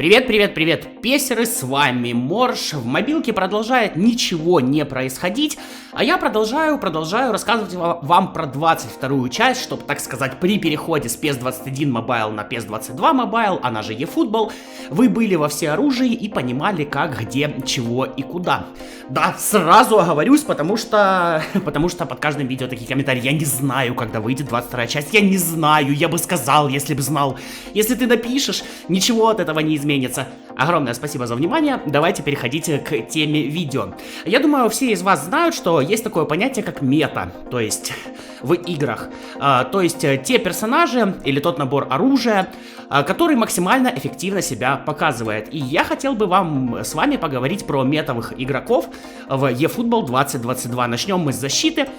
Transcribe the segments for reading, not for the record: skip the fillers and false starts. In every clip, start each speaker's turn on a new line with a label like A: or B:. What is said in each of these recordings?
A: Привет, привет, привет, песеры, с вами Морж. В мобилке продолжает ничего не происходить, а я продолжаю рассказывать вам про 22-ю часть, чтобы, так сказать, при переходе с PS21 Mobile на PS22 Mobile, она же eFootball, вы были во всеоружии и понимали, как, где, чего и куда. Да, сразу оговорюсь, потому что под каждым видео такие комментарии. Я не знаю, когда выйдет 22-я часть, я не знаю, я бы сказал, если бы знал. Если ты напишешь, ничего от этого не изменится. Огромное спасибо за внимание, давайте переходите к теме видео. Я думаю, все из вас знают, что есть такое понятие, как мета, то есть в играх. То есть те персонажи или тот набор оружия, который максимально эффективно себя показывает. И я хотел бы с вами поговорить про метовых игроков в eFootball 2022. Начнем мы с защиты.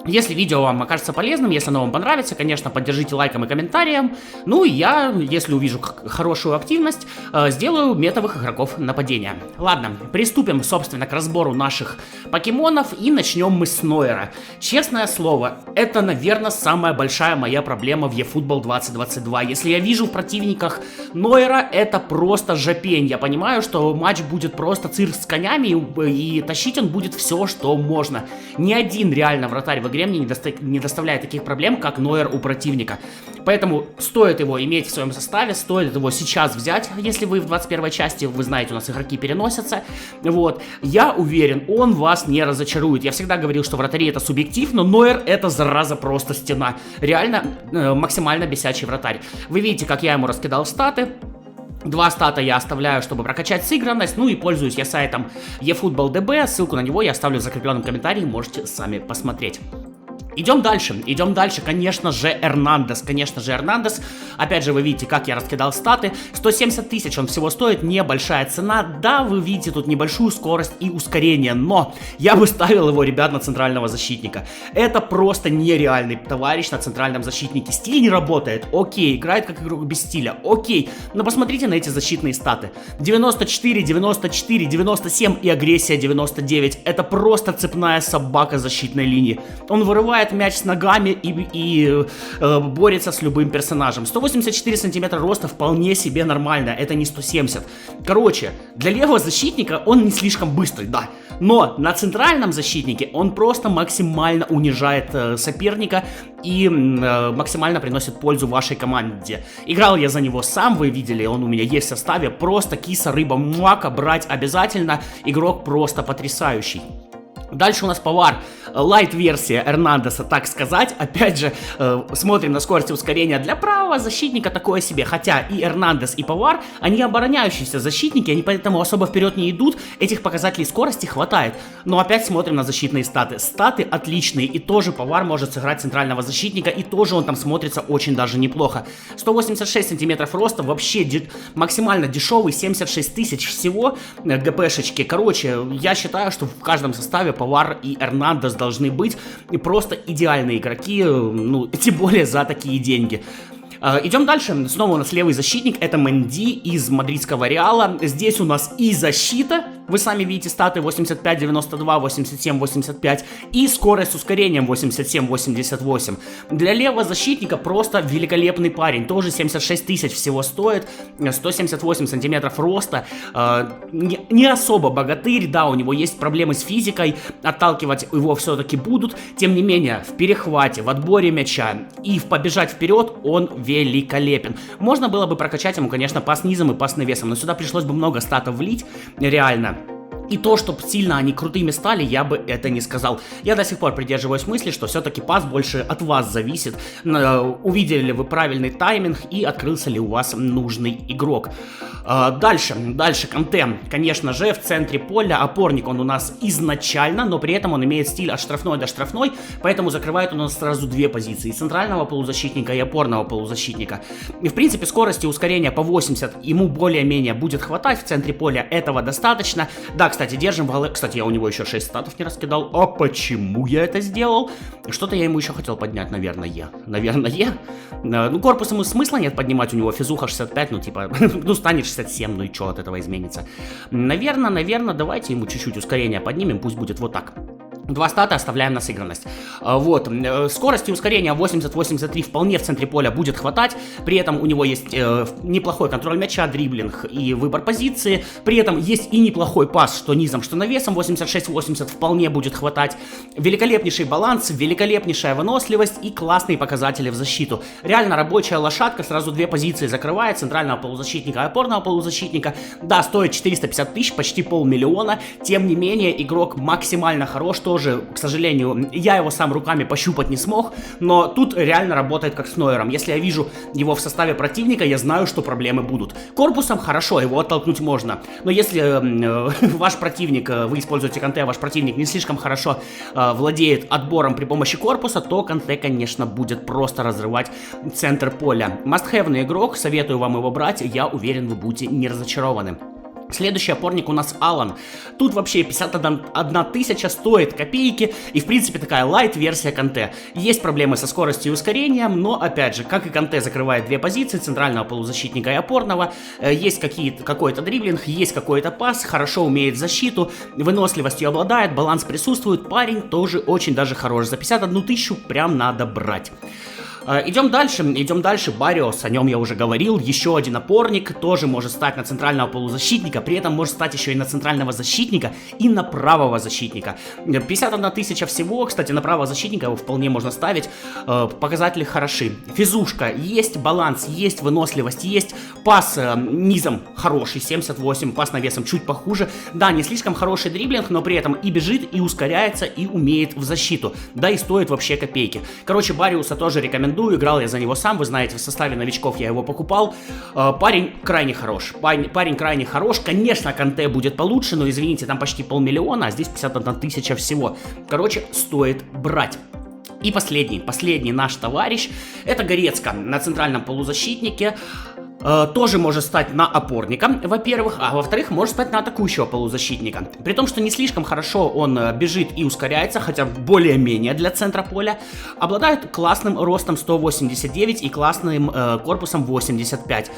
A: Если видео вам окажется полезным, если оно вам понравится, конечно, поддержите лайком и комментарием. Ну и я, если увижу хорошую активность, сделаю метовых игроков нападения. Ладно, приступим, собственно, к разбору наших покемонов и начнем мы с Нойера. Честное слово, это, наверное, самая большая моя проблема в eFootball 2022. Если я вижу в противниках Нойера, это просто жопень. Я понимаю, что матч будет просто цирк с конями и тащить он будет все, что можно. Ни один реально вратарь в игре мне не доставляет таких проблем, как Нойер у противника. Поэтому стоит его иметь в своем составе, стоит его сейчас взять, если вы в 21 части, вы знаете, у нас игроки переносятся. Вот, я уверен, он вас не разочарует. Я всегда говорил, что вратари это субъектив, но Нойер это зараза просто стена. Реально максимально бесячий вратарь. Вы видите, как я ему раскидал статы. 2 стата я оставляю, чтобы прокачать сыгранность, ну и пользуюсь я сайтом eFootball.db, ссылку на него я оставлю в закрепленном комментарии, можете сами посмотреть. Идем дальше, конечно же, Эрнандес, опять же, вы видите, как я раскидал статы, 170 тысяч он всего стоит, небольшая цена, да, вы видите тут небольшую скорость и ускорение, но я бы ставил его, ребят, на центрального защитника, это просто нереальный товарищ на центральном защитнике, стиль не работает, окей, играет как игрок без стиля, окей, но посмотрите на эти защитные статы, 94, 94, 97 и агрессия 99, это просто цепная собака защитной линии, он вырывает мяч с ногами и борется с любым персонажем. 184 сантиметра роста вполне себе нормально, это не 170. Короче, для левого защитника он не слишком быстрый, да. Но на центральном защитнике он просто максимально унижает соперника и максимально приносит пользу вашей команде. Играл я за него сам, вы видели, он у меня есть в составе. Просто киса, рыба, муака, брать обязательно. Игрок просто потрясающий. Дальше у нас Повар, лайт-версия Эрнандеса, так сказать. Опять же, смотрим на скорость ускорения для правого защитника, такое себе. Хотя и Эрнандес, и Повар, они обороняющиеся защитники, они поэтому особо вперед не идут. Этих показателей скорости хватает. Но опять смотрим на защитные статы. Статы отличные, и тоже Повар может сыграть центрального защитника, и тоже он там смотрится очень даже неплохо. 186 сантиметров роста, вообще максимально дешевый, 76 тысяч всего ГПшечки. Короче, я считаю, что в каждом составе Повар и Эрнандес должны быть и просто идеальные игроки, ну, тем более за такие деньги. Идем дальше, снова у нас левый защитник, это Менди из мадридского Реала. Здесь у нас и защита, вы сами видите статы 85, 92, 87, 85 и скорость с ускорением 87, 88. Для левого защитника просто великолепный парень, тоже 76 тысяч всего стоит, 178 сантиметров роста, не особо богатырь, да, у него есть проблемы с физикой, отталкивать его все-таки будут, тем не менее, в перехвате, в отборе мяча и в побежать вперед он великолепен. Можно было бы прокачать ему, конечно, пас низом и пас навесом, но сюда пришлось бы много статов влить, реально. И то, чтобы сильно они крутыми стали, я бы это не сказал. Я до сих пор придерживаюсь мысли, что все-таки пас больше от вас зависит. Увидели ли вы правильный тайминг и открылся ли у вас нужный игрок. Дальше Канте, конечно же, в центре поля. Опорник он у нас изначально, но при этом он имеет стиль от штрафной до штрафной, поэтому закрывает у нас сразу 2 позиции. Центрального полузащитника и опорного полузащитника. И в принципе скорости ускорения по 80 ему более-менее будет хватать. В центре поля этого достаточно. Да, кстати, держим в голове. Кстати, я у него еще 6 статов не раскидал. А почему я это сделал? Что-то я ему еще хотел поднять, наверное. Ну, корпус ему смысла нет поднимать, у него физуха 65, ну, типа, ну, станет 67, ну и что от этого изменится? Наверное, давайте ему чуть-чуть ускорение поднимем, пусть будет вот так. Два стата оставляем на сыгранность. Вот, скорость и ускорение 80-83 вполне в центре поля будет хватать, при этом у него есть неплохой контроль мяча, дриблинг и выбор позиции, при этом есть и неплохой пас, что низом, что навесом, 86-80 вполне будет хватать, великолепнейший баланс, великолепнейшая выносливость и классные показатели в защиту. Реально рабочая лошадка, сразу две позиции закрывает, центрального полузащитника и опорного полузащитника. Да, стоит 450 тысяч, почти 500 000, тем не менее игрок максимально хорош, тоже, к сожалению, я его сам руками пощупать не смог, но тут реально работает как с Нойером. Если я вижу его в составе противника, я знаю, что проблемы будут. Корпусом хорошо, его оттолкнуть можно, но если ваш противник, вы используете Канте, а ваш противник не слишком хорошо владеет отбором при помощи корпуса, то Канте, конечно, будет просто разрывать центр поля. Must-have игрок, советую вам его брать, я уверен, вы будете не разочарованы. Следующий опорник у нас Алан. Тут вообще 51 тысяча, стоит копейки, и в принципе такая лайт-версия Канте. Есть проблемы со скоростью и ускорением, но опять же, как и Канте закрывает две позиции, центрального полузащитника и опорного, есть какой-то дриблинг, есть какой-то пас, хорошо умеет защиту, выносливостью обладает, баланс присутствует, парень тоже очень даже хорош. За 51 тысячу прям надо брать. Идем дальше, Бариос, о нем я уже говорил, еще один опорник, тоже может стать на центрального полузащитника, при этом может стать еще и на центрального защитника и на правого защитника. 51 тысяча всего, кстати, на правого защитника его вполне можно ставить, показатели хороши. Физушка, есть баланс, есть выносливость, есть пас низом хороший, 78, пас навесом чуть похуже, да, не слишком хороший дриблинг, но при этом и бежит, и ускоряется, и умеет в защиту, да, и стоит вообще копейки. Короче, Бариуса тоже рекомендую. Играл я за него сам, вы знаете, в составе новичков я его покупал. Парень крайне хорош. Парень крайне хорош. Конечно, Канте будет получше, но, извините, там почти 500 000, а здесь 51 тысяча всего. Короче, стоит брать. И последний наш товарищ, это Горецко на центральном полузащитнике. Тоже может стать на опорника, во-первых, а во-вторых, может стать на атакующего полузащитника. При том, что не слишком хорошо он бежит и ускоряется, хотя более-менее для центра поля, обладает классным ростом 189 и классным корпусом 85.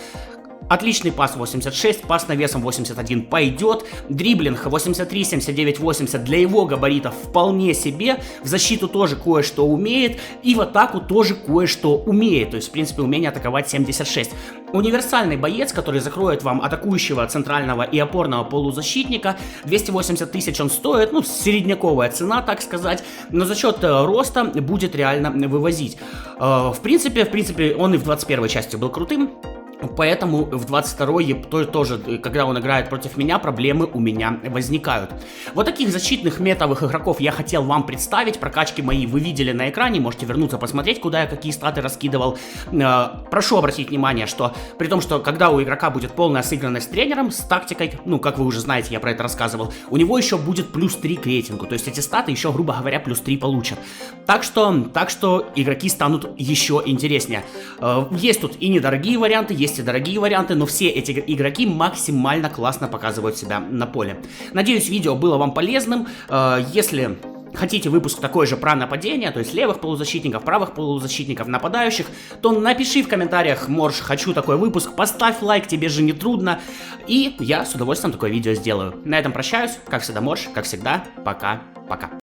A: Отличный пас 86, пас навесом 81 пойдет, дриблинг 83, 79, 80 для его габаритов вполне себе, в защиту тоже кое-что умеет, и в атаку тоже кое-что умеет, то есть в принципе умение атаковать 76. Универсальный боец, который закроет вам атакующего центрального и опорного полузащитника, 280 тысяч он стоит, ну средняковая цена, так сказать, но за счет роста будет реально вывозить. В принципе он и в 21 части был крутым. Поэтому в 22-й тоже, когда он играет против меня, проблемы у меня возникают. Вот таких защитных метовых игроков я хотел вам представить. Прокачки мои вы видели на экране, можете вернуться посмотреть, куда я какие статы раскидывал. Прошу обратить внимание, что при том, что когда у игрока будет полная сыгранность с тренером, с тактикой, ну как вы уже знаете, я про это рассказывал, у него еще будет плюс 3 к рейтингу. То есть эти статы еще, грубо говоря, плюс 3 получат. Так что игроки станут еще интереснее. Есть тут и недорогие варианты, есть и дорогие варианты, но все эти игроки максимально классно показывают себя на поле. Надеюсь, видео было вам полезным. Если хотите выпуск такой же про нападение, то есть левых полузащитников, правых полузащитников, нападающих, то напиши в комментариях: Морж, хочу такой выпуск, поставь лайк, тебе же не трудно, и я с удовольствием такое видео сделаю. На этом прощаюсь, как всегда, Морж, как всегда, пока-пока.